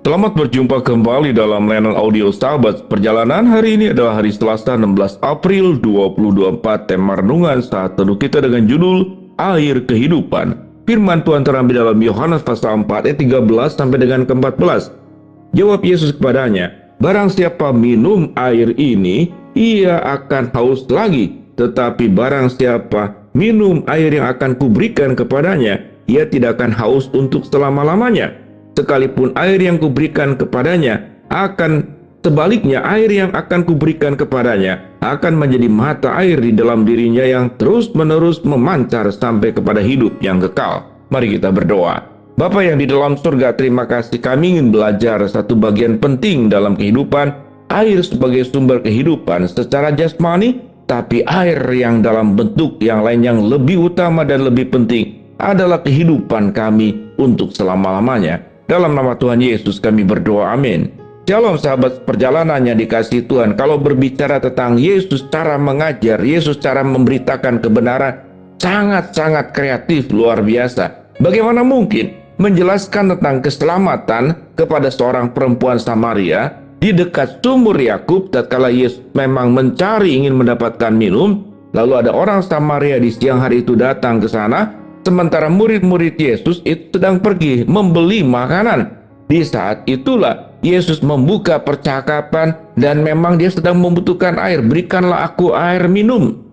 Selamat berjumpa kembali dalam layanan audio sahabat perjalanan. Hari ini adalah hari Selasa 16 April 2024. Tema renungan saat teduh kita dengan judul Air Kehidupan. Firman Tuhan terambil dalam Yohanes pasal 4 ayat 13 sampai dengan ke-14. Jawab Yesus kepadanya, "Barang siapa minum air ini, ia akan haus lagi. Tetapi barang siapa minum air yang akan kuberikan kepadanya, ia tidak akan haus untuk selama-lamanya. Sekalipun air yang kuberikan kepadanya sebaliknya air yang akan kuberikan kepadanya akan menjadi mata air di dalam dirinya yang terus-menerus memancar sampai kepada hidup yang kekal." Mari kita berdoa. Bapa yang di dalam surga, terima kasih, kami ingin belajar satu bagian penting dalam kehidupan, air sebagai sumber kehidupan secara jasmani, tapi air yang dalam bentuk yang lain yang lebih utama dan lebih penting adalah kehidupan kami untuk selama-lamanya. Dalam nama Tuhan Yesus kami berdoa, amin. Shalom sahabat perjalanan yang dikasihi Tuhan. Kalau berbicara tentang Yesus cara mengajar, Yesus cara memberitakan kebenaran, sangat-sangat kreatif, luar biasa. Bagaimana mungkin menjelaskan tentang keselamatan kepada seorang perempuan Samaria di dekat sumur Yakub tatkala Yesus memang mencari ingin mendapatkan minum, lalu ada orang Samaria di siang hari itu datang ke sana. Sementara murid-murid Yesus itu sedang pergi membeli makanan. Di saat itulah Yesus membuka percakapan dan memang dia sedang membutuhkan air. "Berikanlah aku air minum."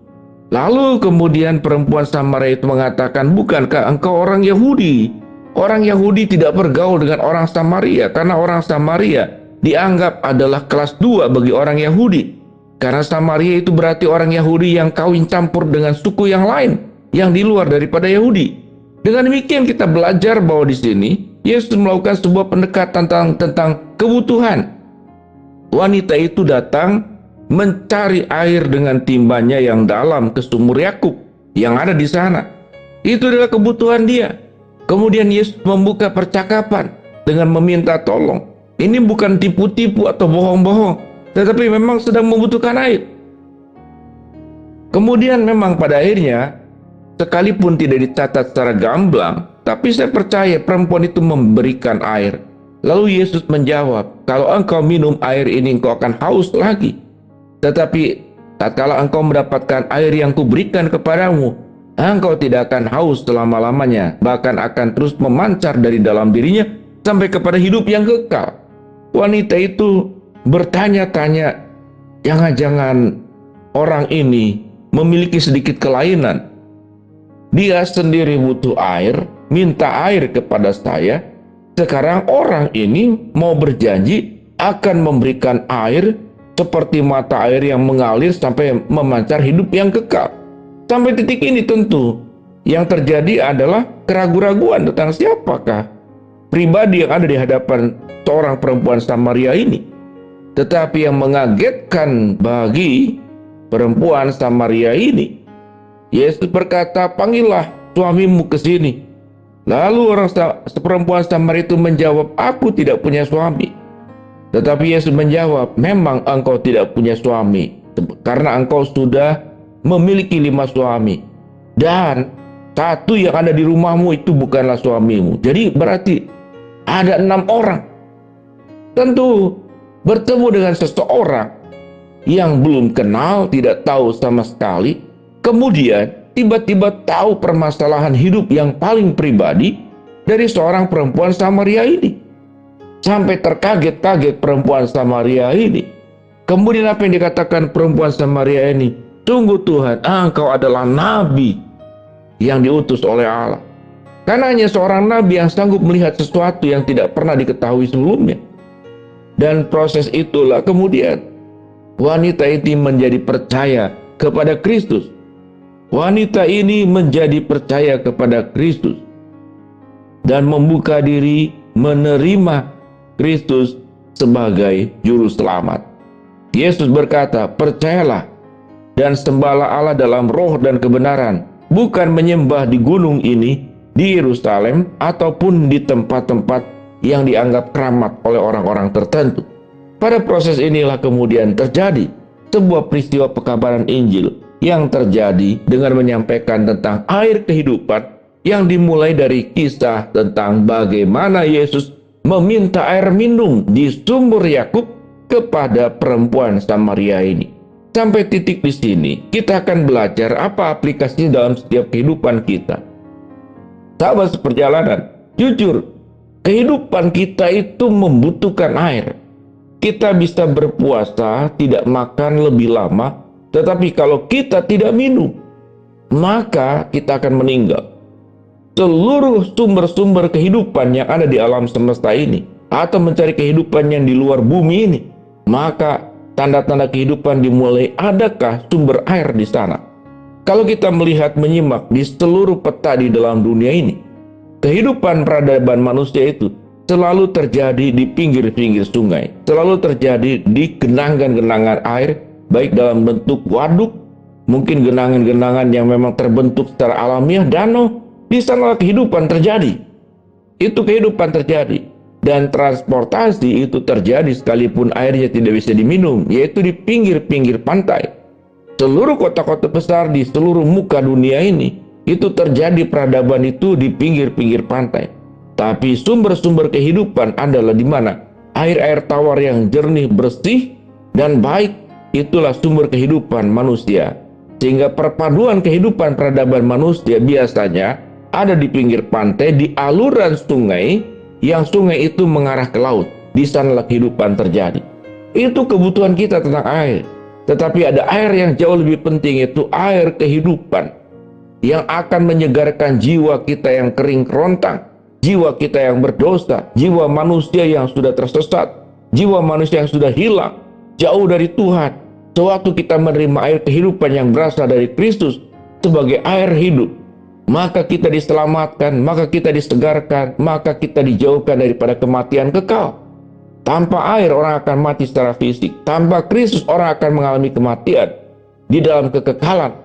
Lalu kemudian perempuan Samaria itu mengatakan, "Bukankah engkau orang Yahudi?" Orang Yahudi tidak bergaul dengan orang Samaria karena orang Samaria dianggap adalah kelas 2 bagi orang Yahudi. Karena Samaria itu berarti orang Yahudi yang kawin campur dengan suku yang lain, yang di luar daripada Yahudi. Dengan demikian kita belajar bahwa di sini Yesus melakukan sebuah pendekatan tentang kebutuhan. Wanita itu datang mencari air dengan timbanya yang dalam ke sumur Yakub yang ada di sana. Itu adalah kebutuhan dia. Kemudian Yesus membuka percakapan dengan meminta tolong. Ini bukan tipu-tipu atau bohong-bohong, tetapi memang sedang membutuhkan air. Kemudian memang pada akhirnya, sekalipun tidak dicatat secara gamblang, tapi saya percaya perempuan itu memberikan air. Lalu Yesus menjawab, "Kalau engkau minum air ini, engkau akan haus lagi. Tetapi tatkala engkau mendapatkan air yang kuberikan kepadamu, engkau tidak akan haus selama-lamanya, bahkan akan terus memancar dari dalam dirinya sampai kepada hidup yang kekal." Wanita itu bertanya-tanya, jangan-jangan orang ini memiliki sedikit kelainan. Dia sendiri butuh air, minta air kepada saya. Sekarang orang ini mau berjanji akan memberikan air seperti mata air yang mengalir sampai memancar hidup yang kekal. Sampai titik ini tentu yang terjadi adalah keraguan-raguan tentang siapakah pribadi yang ada di hadapan seorang perempuan Samaria ini. Tetapi yang mengagetkan bagi perempuan Samaria ini, Yesus berkata, "Panggillah suamimu ke sini." Lalu perempuan Samaria itu menjawab, "Aku tidak punya suami." Tetapi Yesus menjawab, "Memang engkau tidak punya suami, karena engkau sudah memiliki 5 suami. Dan satu yang ada di rumahmu itu bukanlah suamimu." Jadi berarti ada 6 orang. Tentu bertemu dengan seseorang yang belum kenal, tidak tahu sama sekali. Kemudian tiba-tiba tahu permasalahan hidup yang paling pribadi dari seorang perempuan Samaria ini. Sampai terkaget-kaget perempuan Samaria ini. Kemudian apa yang dikatakan perempuan Samaria ini? "Tunggu Tuhan, engkau adalah nabi yang diutus oleh Allah." Karena hanya seorang nabi yang sanggup melihat sesuatu yang tidak pernah diketahui sebelumnya. Dan proses itulah kemudian wanita ini menjadi percaya kepada Kristus. Wanita ini menjadi percaya kepada Kristus dan membuka diri menerima Kristus sebagai juru selamat. Yesus berkata, "Percayalah dan sembahlah Allah dalam roh dan kebenaran, bukan menyembah di gunung ini, di Yerusalem, ataupun di tempat-tempat yang dianggap keramat oleh orang-orang tertentu." Pada proses inilah kemudian terjadi sebuah peristiwa pekabaran Injil yang terjadi dengan menyampaikan tentang air kehidupan yang dimulai dari kisah tentang bagaimana Yesus meminta air minum di sumur Yakub kepada perempuan Samaria ini. Sampai titik di sini, kita akan belajar apa aplikasinya dalam setiap kehidupan kita. Sahabat seperjalanan, jujur, kehidupan kita itu membutuhkan air. Kita bisa berpuasa, tidak makan lebih lama, tetapi kalau kita tidak minum, maka kita akan meninggal. Seluruh sumber-sumber kehidupan yang ada di alam semesta ini, atau mencari kehidupan yang di luar bumi ini, maka tanda-tanda kehidupan dimulai, adakah sumber air di sana? Kalau kita melihat menyimak di seluruh peta di dalam dunia ini, kehidupan peradaban manusia itu selalu terjadi di pinggir-pinggir sungai, selalu terjadi di genangan-genangan air, baik dalam bentuk waduk, mungkin genangan-genangan yang memang terbentuk secara alamiah, danau. Di sana kehidupan terjadi. Itu kehidupan terjadi. Dan transportasi itu terjadi sekalipun airnya tidak bisa diminum, yaitu di pinggir-pinggir pantai. Seluruh kota-kota besar di seluruh muka dunia ini, itu terjadi peradaban itu di pinggir-pinggir pantai. Tapi sumber-sumber kehidupan adalah di mana? Air-air tawar yang jernih, bersih, dan baik, itulah sumber kehidupan manusia. Sehingga perpaduan kehidupan peradaban manusia biasanya ada di pinggir pantai, di aluran sungai, yang sungai itu mengarah ke laut. Di sanalah kehidupan terjadi. Itu kebutuhan kita tentang air. Tetapi ada air yang jauh lebih penting, yaitu air kehidupan, yang akan menyegarkan jiwa kita yang kering kerontang, jiwa kita yang berdosa, jiwa manusia yang sudah tersesat, jiwa manusia yang sudah hilang, jauh dari Tuhan. Sewaktu kita menerima air kehidupan yang berasal dari Kristus sebagai air hidup, maka kita diselamatkan, maka kita disegarkan, maka kita dijauhkan daripada kematian kekal. Tanpa air orang akan mati secara fisik. Tanpa Kristus orang akan mengalami kematian di dalam kekekalan.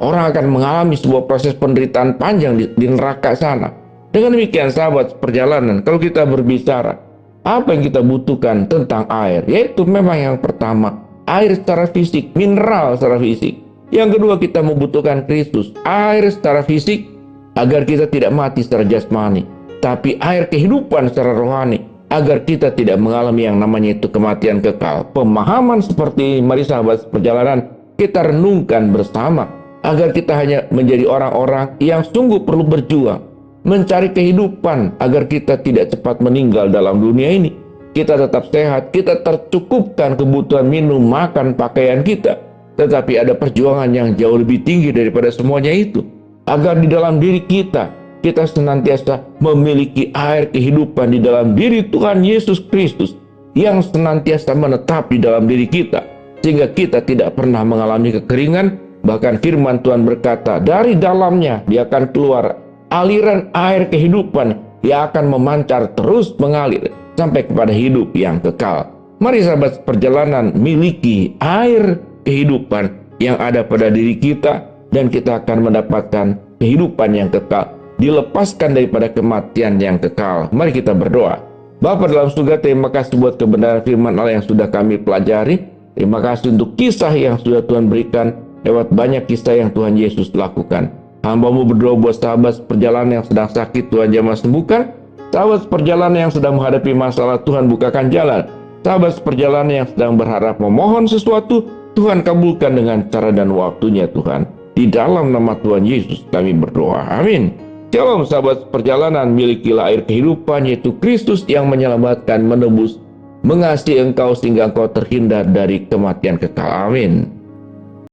Orang akan mengalami sebuah proses penderitaan panjang di neraka sana. Dengan demikian sahabat perjalanan, kalau kita berbicara apa yang kita butuhkan tentang air, yaitu memang yang pertama, air secara fisik, mineral secara fisik. Yang kedua, kita membutuhkan Kristus, air secara fisik agar kita tidak mati secara jasmani, tapi air kehidupan secara rohani agar kita tidak mengalami yang namanya itu kematian kekal. Pemahaman seperti ini, mari sahabat perjalanan, kita renungkan bersama agar kita hanya menjadi orang-orang yang sungguh perlu berjuang mencari kehidupan agar kita tidak cepat meninggal dalam dunia ini. Kita tetap sehat, kita tercukupkan kebutuhan minum, makan, pakaian kita. Tetapi ada perjuangan yang jauh lebih tinggi daripada semuanya itu. Agar di dalam diri kita senantiasa memiliki air kehidupan di dalam diri Tuhan Yesus Kristus yang senantiasa menetap di dalam diri kita. Sehingga kita tidak pernah mengalami kekeringan. Bahkan firman Tuhan berkata, dari dalamnya dia akan keluar aliran air kehidupan yang akan memancar terus mengalir sampai kepada hidup yang kekal. Mari sahabat perjalanan, miliki air kehidupan yang ada pada diri kita, dan kita akan mendapatkan kehidupan yang kekal, dilepaskan daripada kematian yang kekal. Mari kita berdoa. Bapa dalam surga, terima kasih buat kebenaran firman Allah yang sudah kami pelajari. Terima kasih untuk kisah yang sudah Tuhan berikan, lewat banyak kisah yang Tuhan Yesus lakukan. Hamba-Mu berdoa buat sahabat perjalanan yang sedang sakit, Tuhan jamah sembuhkan. Sahabat perjalanan yang sedang menghadapi masalah, Tuhan bukakan jalan. Sahabat perjalanan yang sedang berharap memohon sesuatu, Tuhan kabulkan dengan cara dan waktunya Tuhan. Di dalam nama Tuhan Yesus kami berdoa. Amin. Shalom sahabat perjalanan, milikilah air kehidupan, yaitu Kristus yang menyelamatkan, menebus, mengasihi engkau sehingga engkau terhindar dari kematian kekal. Amin.